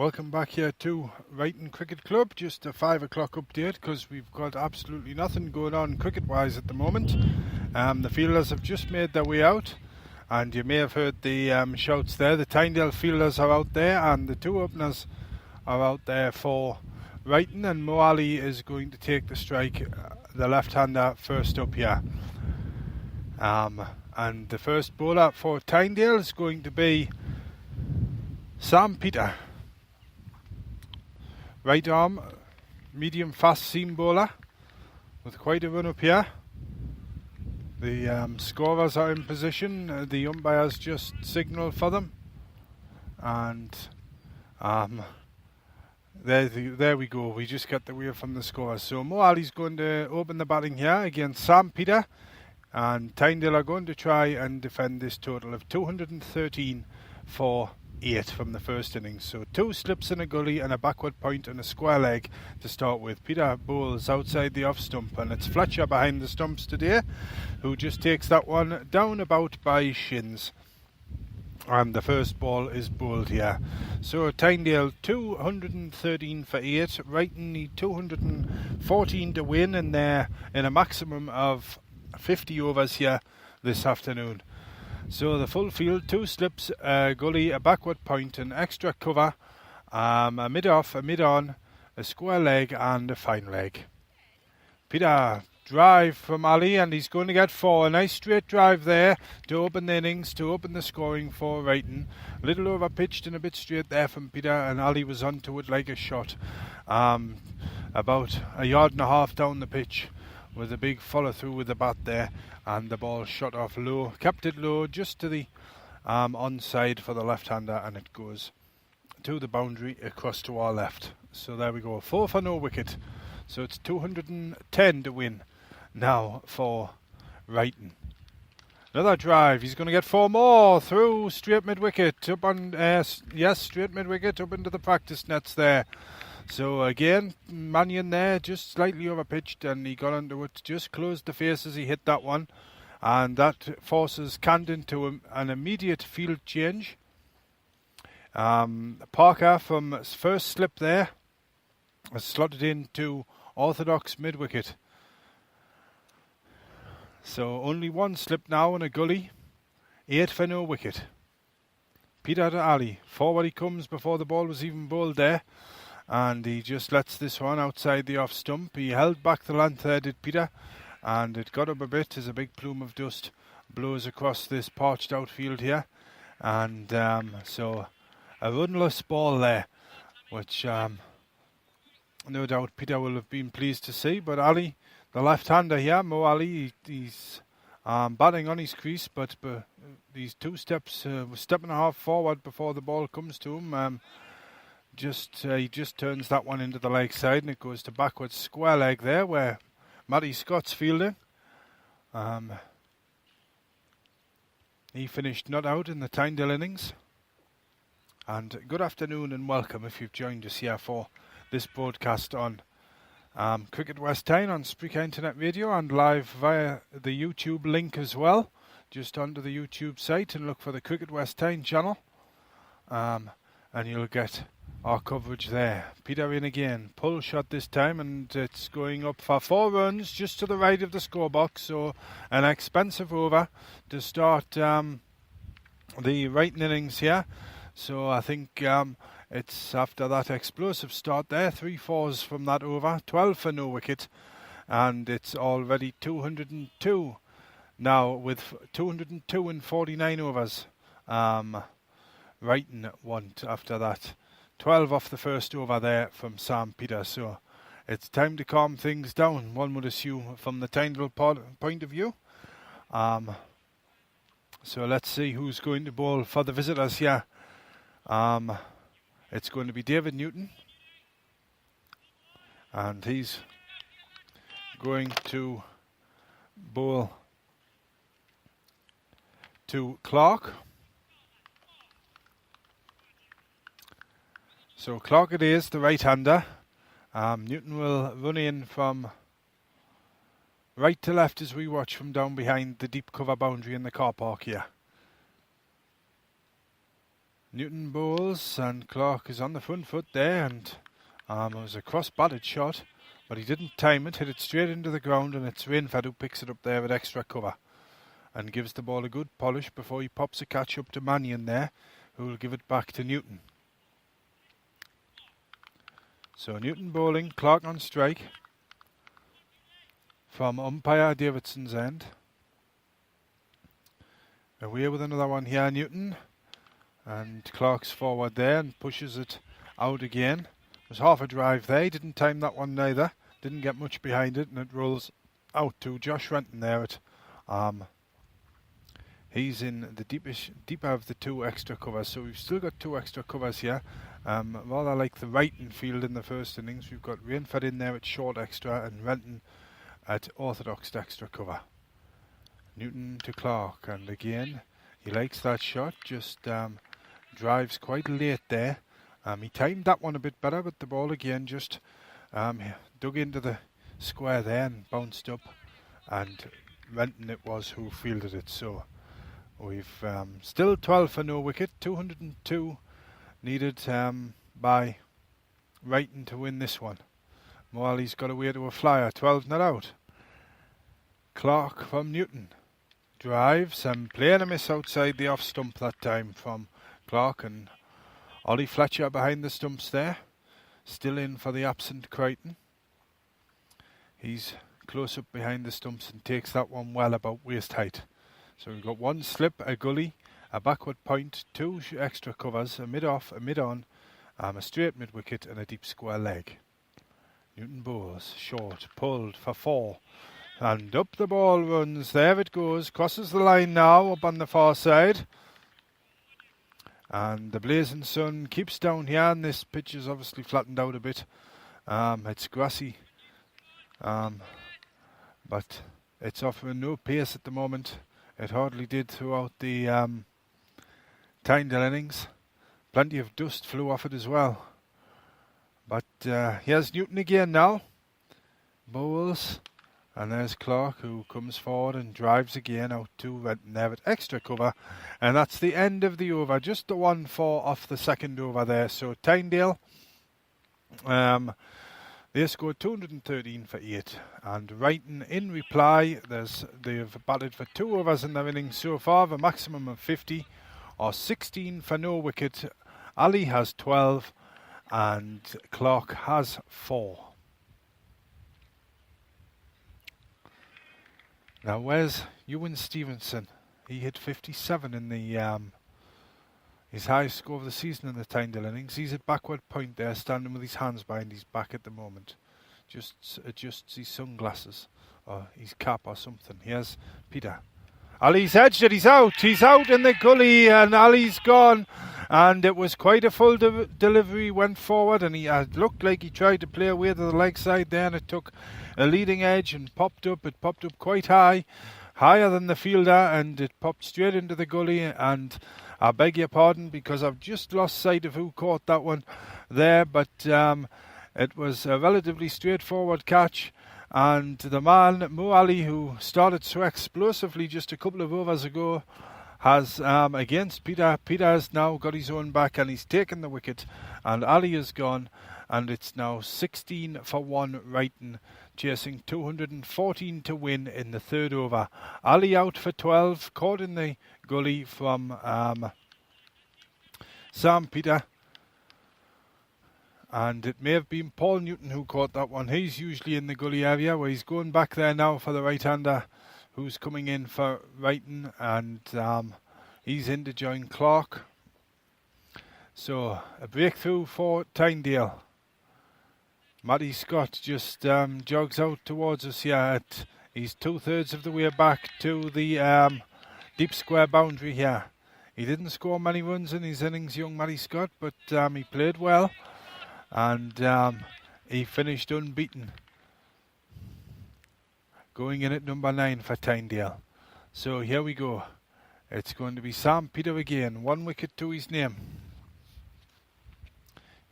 Welcome back here to Ryton Cricket Club. Just a 5 o'clock update because we've got absolutely nothing going on cricket-wise at the moment. The fielders have just made their way out, and you may have heard the shouts there. The Tynedale fielders are out there, and the two openers are out there for Ryton, and Mo Ali is going to take the strike, the left-hander, first up here. And the first bowler for Tynedale is going to be Sam Peter. Right arm, medium fast seam bowler with quite a run up here. The scorers are in position. The umpires just signal for them, and there we go. We just get the wave from the scorers. So Mo Ali's going to open the batting here against Sam Peter, and Tynedale are going to try and defend this total of 213 for 8 from the first innings. So 2 slips in a gully and a backward point and a square leg to start with. Peter bowls outside the off stump, and it's Fletcher behind the stumps today who just takes that one down about by shins. And the first ball is bowled here. So Tynedale 213 for 8. Ryton need 214 to win, and they're in a maximum of 50 overs here this afternoon. So the full field, 2 slips, a gully, a backward point, an extra cover, a mid-off, a mid-on, a square leg and a fine leg. Peter, drive from Ali, and he's going to get 4. A nice straight drive there to open the innings, to open the scoring for Ryton. A little over pitched and a bit straight there from Peter, and Ali was onto it like a shot. About a yard and a half down the pitch with a big follow through with the bat there, and the ball shot off low, kept it low just to the onside for the left-hander, and it goes to the boundary across to our left. So there we go, 4 for no wicket. So it's 210 to win now for Ryton. Another drive, he's going to get 4 more through straight mid-wicket, up on, straight mid-wicket, up into the practice nets there. So again, Mannion there, just slightly over-pitched, and he got onto it, just closed the face as he hit that one, and that forces Camden to an immediate field change. Parker from first slip there has slotted into orthodox mid-wicket. So only 1 slip now in a gully, 8 for no wicket. Peter to Ali, forward he comes before the ball was even bowled there. And he just lets this one outside the off stump. He held back the length there, did Peter, and it got up a bit as a big plume of dust blows across this parched outfield here. And so a runless ball there, which no doubt Peter will have been pleased to see. But Ali, the left-hander here, Mo Ali, he's batting on his crease, but these 2 steps, step and a half forward before the ball comes to him. He just turns that one into the leg side, and it goes to backwards square leg there where Matty Scott's fielding. He finished not out in the Tynedale innings. And good afternoon and welcome if you've joined us here for this broadcast on Cricket West Tyne on Spreaker Internet Radio, and live via the YouTube link as well. Just onto the YouTube site and look for the Cricket West Tyne channel, and you'll get our coverage there. Peter in again, pull shot this time, and it's going up for 4 runs just to the right of the scorebox. So an expensive over to start the Ryton innings here. So I think it's after that explosive start there, 3 fours from that over, 12 for no wicket, and it's already 202 now with 202 in 49 overs. Ryton want after that. 12 off the first over there from Sam Peter, so it's time to calm things down, one would assume, from the Tynedale point of view. So let's see who's going to bowl for the visitors here. It's going to be David Newton, and he's going to bowl to Clark. So Clark it is, the right-hander. Newton will run in from right to left as we watch from down behind the deep cover boundary in the car park here. Newton bowls and Clark is on the front foot there, and it was a cross-batted shot, but he didn't time it, hit it straight into the ground, and it's Rainford who picks it up there with extra cover and gives the ball a good polish before he pops a catch up to Mannion there, who will give it back to Newton. So Newton bowling, Clark on strike from umpire Davidson's end. Away with another one here, Newton. And Clark's forward there and pushes it out again. It was half a drive there. He didn't time that one neither. Didn't get much behind it, and it rolls out to Josh Ryton there at he's in the deeper of the two extra covers, so we've still got two extra covers here. Rather like the Ryton field in the first innings, we've got Rainford in there at short extra and Renton at orthodox extra cover. Newton to Clark, and again he likes that shot, just drives quite late there. He timed that one a bit better, but the ball again just dug into the square there and bounced up, and Renton it was who fielded it. So we've still 12 for no wicket, 202 needed by Ryton to win this one. Moali's got away to a flyer, 12 not out. Clark from Newton drives and playing a miss outside the off stump that time from Clark, and Ollie Fletcher behind the stumps there, still in for the absent Crichton. He's close up behind the stumps and takes that one well about waist height. So we've got one slip, a gully, a backward point, two extra covers, a mid-off, a mid-on, a straight mid-wicket and a deep square leg. Newton bowls, short, pulled for 4. And up the ball runs, there it goes, crosses the line now up on the far side. And the blazing sun keeps down here, and this pitch is obviously flattened out a bit. It's grassy, but it's offering no pace at the moment. It hardly did throughout the Tynedale innings. Plenty of dust flew off it as well. But here's Newton again now. Bowls. And there's Clark, who comes forward and drives again out to Renton there at extra cover. And that's the end of the over. Just the 1-4 off the second over there. So Tynedale, they scored 213 for 8. And Ryton in reply, they've batted for 2 overs in their innings so far, a maximum of 50, or 16 for no wicket. Ali has 12 and Clark has 4. Now where's Ewan Stevenson? He hit 57 in the his highest score of the season in the Tynedale innings. He's at backward point there, standing with his hands behind his back at the moment. Just adjusts his sunglasses or his cap or something. Here's Peter. Ali's edged it, he's out in the gully, and Ali's gone. And it was quite a full delivery, went forward, and he looked like he tried to play away to the leg side there, and it took a leading edge and popped up. It popped up quite high, higher than the fielder, and it popped straight into the gully. And I beg your pardon because I've just lost sight of who caught that one there, but it was a relatively straightforward catch. And the man, Mo Ali, who started so explosively just a couple of overs ago, has against Peter. Peter has now got his own back and he's taken the wicket, and Ali is gone, and it's now 16 for 1 Ryton, chasing 214 to win in the third over. Ali out for 12, caught in the gully from Sam Peter. And it may have been Paul Newton who caught that one. He's usually in the gully area, where he's going back there now for the right-hander who's coming in for Ryton, and he's in to join Clark. So a breakthrough for Tynedale. Matty Scott just jogs out towards us here. He's 2/3 of the way back to the deep square boundary here. He didn't score many runs in his innings, young Matty Scott, but he played well. And he finished unbeaten, going in at number 9 for Tynedale. So here we go. It's going to be Sam Peter again, 1 wicket to his name.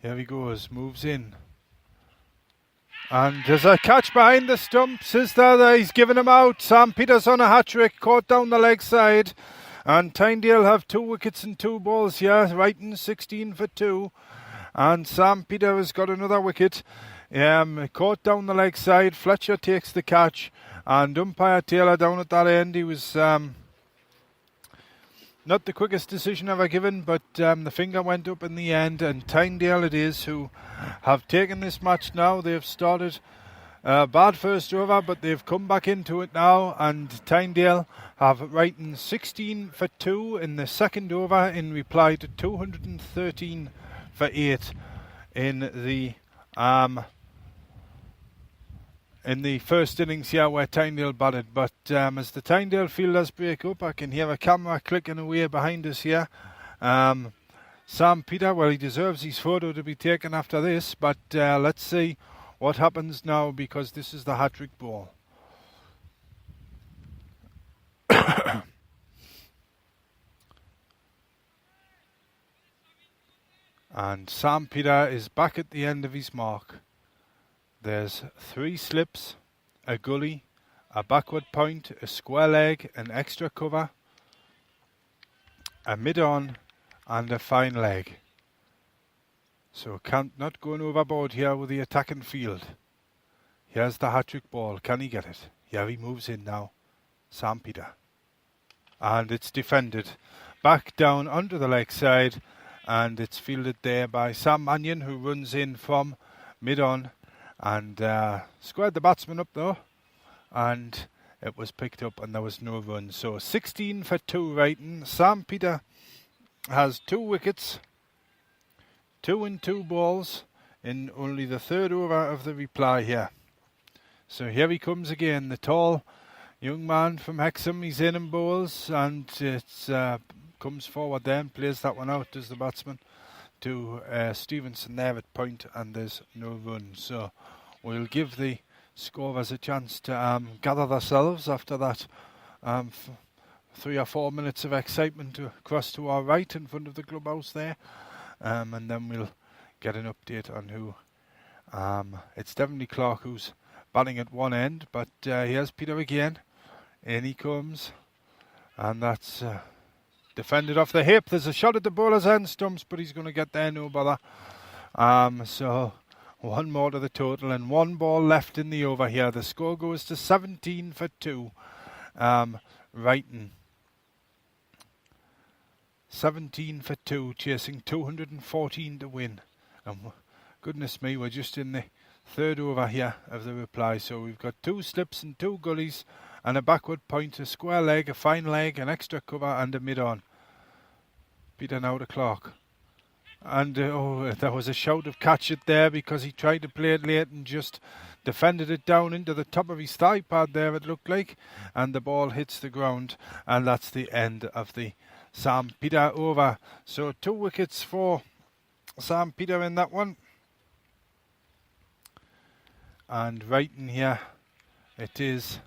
Here he goes, moves in. And there's a catch behind the stumps. Is there? He's given him out. Sam Peter's on a hat-trick, caught down the leg side. And Tynedale have 2 wickets and 2 balls here. Ryton 16 for 2. And Sam Peter has got another wicket. Caught down the leg side. Fletcher takes the catch. And umpire Taylor down at that end. He was not the quickest decision ever given, but the finger went up in the end. And Tynedale it is who have taken this match now. They've started bad first over, but they've come back into it now. And Tynedale have Ryton 16 for 2 in the second over in reply to 213 for 8 in the first innings here where Tynedale batted. But as the Tynedale fielders break up, I can hear a camera clicking away behind us here. Sam Peter, well, he deserves his photo to be taken after this, but let's see what happens now, because this is the hat-trick ball. And Sam Peter is back at the end of his mark. There's 3 slips, a gully, a backward point, a square leg, an extra cover, a mid-on and a fine leg. So Kant not going overboard here with the attacking field. Here's the hat-trick ball. Can he get it? Yeah, he moves in now. Sam Peter. And it's defended. Back down onto the leg side. And it's fielded there by Sam Mannion, who runs in from mid-on. And squared the batsman up though. And it was picked up and there was no run. So 16 for 2 Ryton. Sam Peter has 2 wickets. 2 and 2 balls in only the third over of the reply here. So here he comes again, the tall young man from Hexham. He's in and bowls, and it's comes forward there and plays that one out, does the batsman, to Stevenson there at point, and there's no run. So we'll give the scorers a chance to gather themselves after that 3 or 4 minutes of excitement across to our right in front of the clubhouse there. And then we'll get an update on who. It's definitely Clark who's batting at one end, but here's Peter again. In he comes, and that's defended off the hip. There's a shot at the bowler's end stumps, but he's going to get there, no bother. So 1 more to the total, and 1 ball left in the over here. The score goes to 17 for 2. Ryton 17 for 2, chasing 214 to win. And goodness me, we're just in the third over here of the reply. So we've got 2 slips and 2 gullies, and a backward point, a square leg, a fine leg, an extra cover, and a mid-on. Peter now to Clark. And there was a shout of catch it there, because he tried to play it late and just defended it down into the top of his thigh pad there, it looked like. And the ball hits the ground, and that's the end of the Sam Peter over. So 2 wickets for Sam Peter in that one. And Ryton here it is,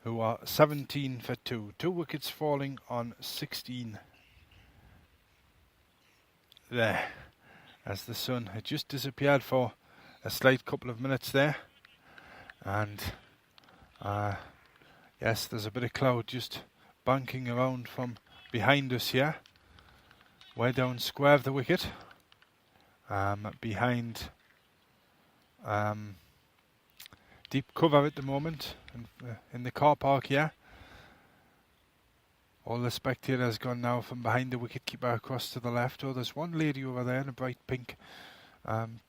who are 17 for 2. 2 wickets falling on 16. There, as the sun had just disappeared for a slight couple of minutes there. And yes, there's a bit of cloud just banking around from behind us here. Way down square of the wicket. Behind deep cover at the moment in the car park here. All the spectators gone now from behind the wicketkeeper across to the left. Oh, there's one lady over there in a bright pink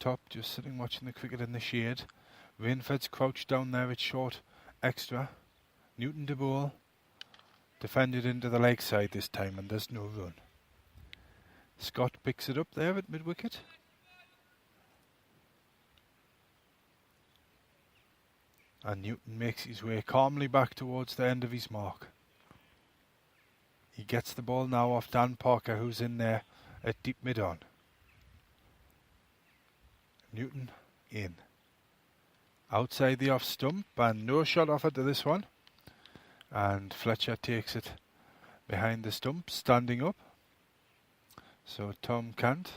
top, just sitting watching the cricket in the shade. Rainford's crouched down there at short extra. Newton to bowl. Defended into the leg side this time, and there's no run. Scott picks it up there at mid-wicket. And Newton makes his way calmly back towards the end of his mark. He gets the ball now off Dan Parker, who's in there at deep mid-on. Newton in. Outside the off stump, and no shot offered to this one. And Fletcher takes it behind the stump, standing up. So Tom Cant.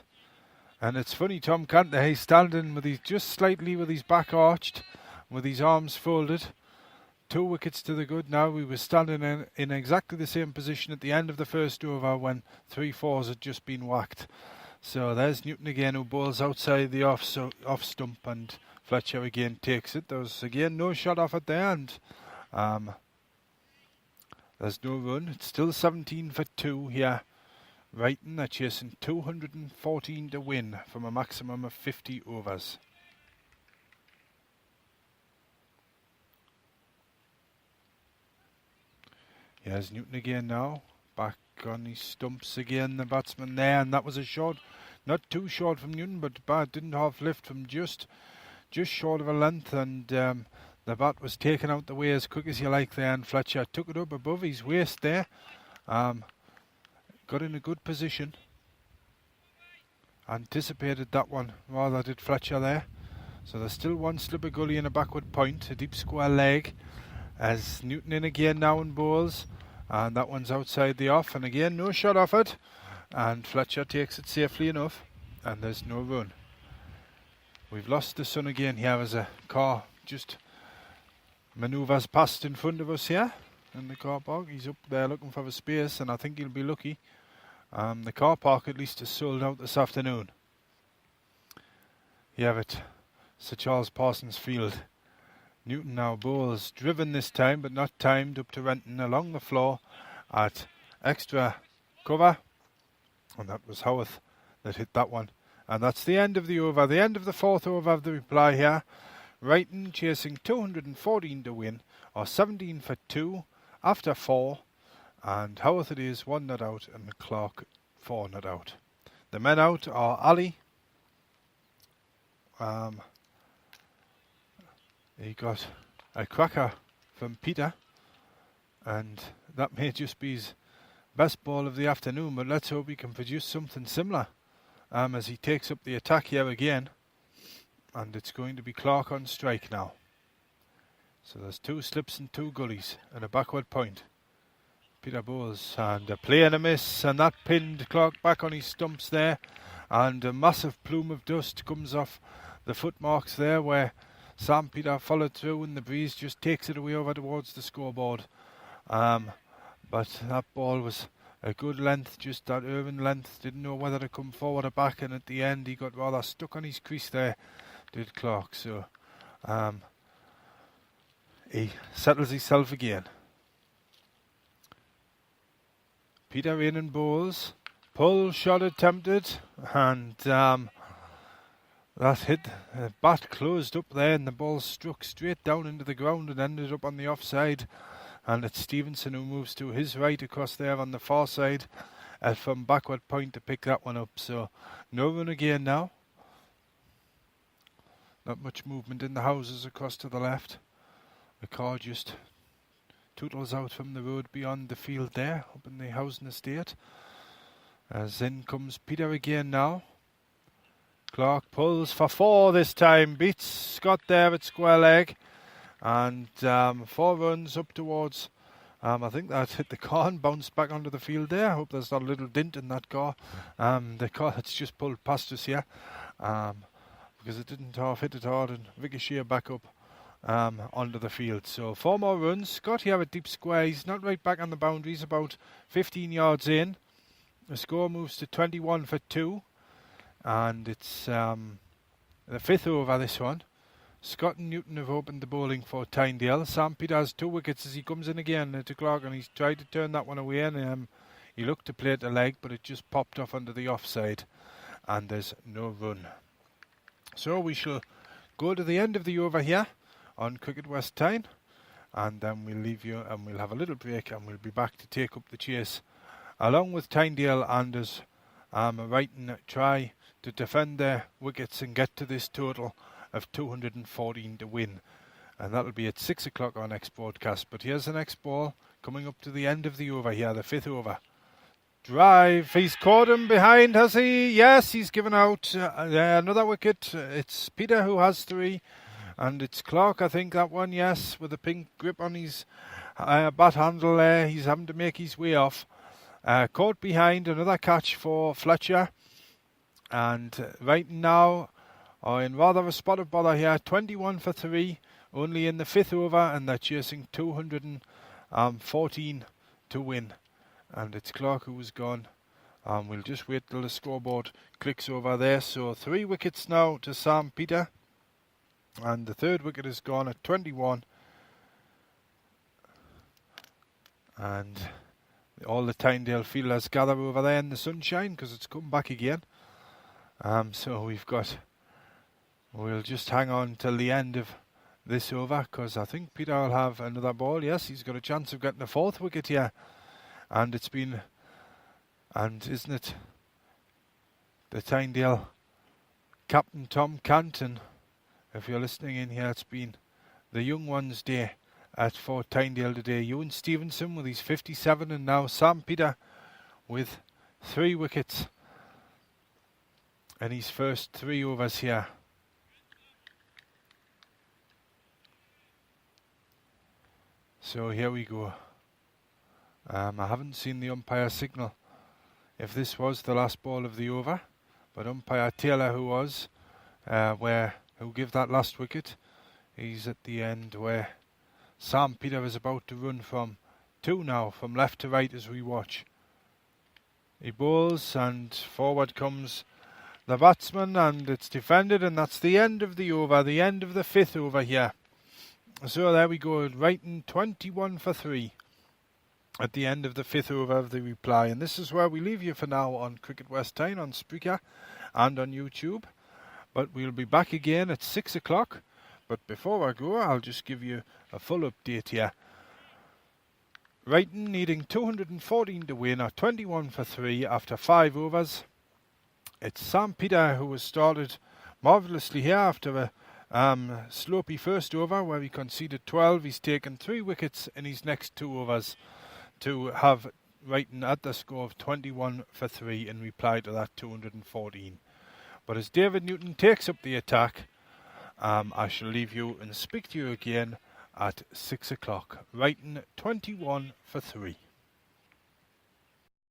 And it's funny, Tom Cant he's standing with his just slightly with his back arched, with his arms folded. 2 wickets to the good now. We were standing in exactly the same position at the end of the first over when 3 fours had just been whacked. So there's Newton again, who bowls outside the off stump, and Fletcher again takes it. There was again no shot off it there, and there's no run. It's still 17 for 2 here. Ryton, they're chasing 214 to win from a maximum of 50 overs. Here's Newton again now. Back on his stumps again, the batsman there, and that was a short, not too short from Newton, but didn't half lift from just short of a length, and the bat was taken out the way as quick as you like there, and Fletcher took it up above his waist there. Got in a good position. Anticipated that one, rather did Fletcher there. So there's still one slip of gully and a backward point, a deep square leg. As Newton in again now and bowls. And that one's outside the off, and again no shot off it. And Fletcher takes it safely enough, and there's no run. We've lost the sun again here as a car just manoeuvres past in front of us here in the car park. He's up there looking for a space, and I think he'll be lucky. The car park at least is sold out this afternoon. You have it, Sir Charles Parsons Field. Newton now bowls, driven this time but not timed, up to Renton along the floor at extra cover, and that was Howarth that hit that one. And that's the end of the over, the end of the fourth over of the reply here. Ryton chasing 214 to win, or 17 for 2 after 4, and Howarth it is 1 not out and Clark 4 not out. The men out are Ali. He got a cracker from Peter, and that may just be his best ball of the afternoon, but let's hope he can produce something similar as he takes up the attack here again. And it's going to be Clark on strike now. So there's 2 slips and 2 gullies and a backward point. Peter bowls, and a play and a miss, and that pinned Clark back on his stumps there, and a massive plume of dust comes off the footmarks there where Sam Peter followed through, and the breeze just takes it away over towards the scoreboard. But that ball was a good length, just that urban length. Didn't know whether to come forward or back, and at the end he got rather stuck on his crease there, did Clark. So he settles himself again. Peter in and bowls. Pull shot attempted, and that hit, the bat closed up there, and the ball struck straight down into the ground and ended up on the offside. And it's Stevenson who moves to his right across there on the far side from backward point to pick that one up. So no run again now. Not much movement in the houses across to the left. The car just tootles out from the road beyond the field there, up in the housing estate. As in comes Peter again now. Clark pulls for 4 this time, beats Scott there at square leg, and 4 runs up towards, I think that hit the car and bounced back onto the field there. I hope there's not a little dint in that car, the car that's just pulled past us here, because it didn't half hit it hard and ricochet back up onto the field. So 4 more runs. Scott here at deep square, he's not right back on the boundaries, about 15 yards in. The score moves to 21 for 2. And it's the 5th over this one. Scott and Newton have opened the bowling for Tynedale. Sam Peter has 2 wickets as he comes in again to Clark, and he's tried to turn that one away, and he looked to play it a leg, but it just popped off under the offside, and there's no run. So we shall go to the end of the over here on Cricket West Tyne, and then we'll leave you and we'll have a little break, and we'll be back to take up the chase along with Tynedale, and as Ryton try to defend their wickets and get to this total of 214 to win. And that'll be at 6 o'clock our next broadcast. But here's the next ball coming up to the end of the over here, the 5th over. Drive, he's caught him behind, has he? Yes, he's given out another wicket. It's Peter who has 3, and it's Clark, I think, that one, yes, with a pink grip on his bat handle there. He's having to make his way off. Caught behind, another catch for Fletcher. And right now, in rather a spot of bother here, 21 for 3 only in the 5th over, and they're chasing 214 to win. And it's Clark who's gone. We'll just wait till the scoreboard clicks over there. So 3 wickets now to Sam Peter. And the 3rd wicket is gone at 21. And all the Tynedale fielders gather over there in the sunshine because it's come back again. So we'll just hang on till the end of this over, because I think Peter will have another ball. Yes, he's got a chance of getting a 4th wicket here. And isn't it the Tynedale captain Tom Canton? If you're listening in here, it's been the young ones' day at Fort Tynedale today. Ewan Stevenson with his 57, and now Sam Peter with 3 wickets in his first 3 overs here. So here we go. I haven't seen the umpire signal if this was the last ball of the over, but umpire Taylor, who gave that last wicket, he's at the end where Sam Peter is about to run from 2 now, from left to right as we watch. He bowls and forward comes the batsman, and it's defended, and that's the end of the over, the end of the 5th over here. So there we go, Ryton 21 for 3 at the end of the 5th over of the reply. And this is where we leave you for now on Cricket West Tyne, on Spreaker and on YouTube. But we'll be back again at 6 o'clock. But before I go, I'll just give you a full update here. Ryton needing 214 to win, or 21 for 3 after 5 overs. It's Sam Peter who has started marvellously here after a slopey first over where he conceded 12. He's taken 3 wickets in his next 2 overs to have Ryton at the score of 21 for 3 in reply to that 214. But as David Newton takes up the attack, I shall leave you and speak to you again at 6 o'clock. Ryton 21 for 3.